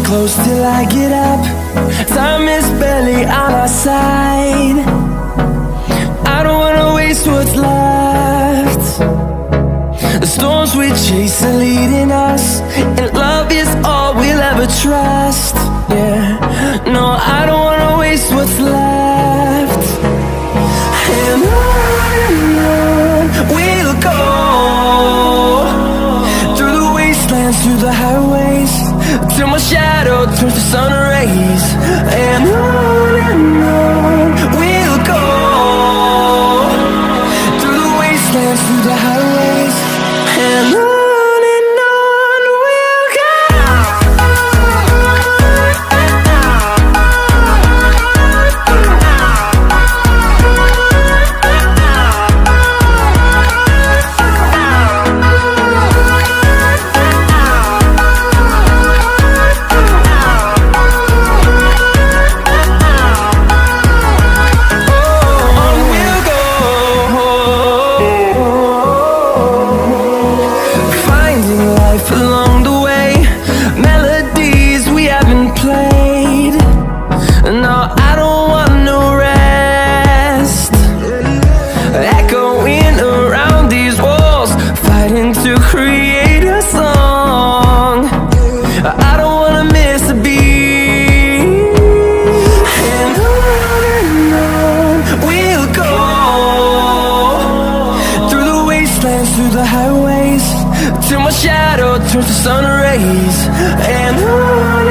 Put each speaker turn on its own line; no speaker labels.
close till I get up. Time is barely on our side. I don't wanna waste what's left. The storms we chase are leading us, and love is all we'll ever trust. Yeah, no, I don't wanna waste what's left. And on we'll go, through the wastelands, through the highways, till my shadow turns to sun rays. And on we'll go, through the wastelands, through the highways, and on we'll go. Along the way, melodies we haven't played. No, I don't want no rest. Echoing around these walls, fighting to create a song. I don't wanna miss a beat. And on we'll go, through the wastelands, through the highways, till my shadow turns to sun rays. And on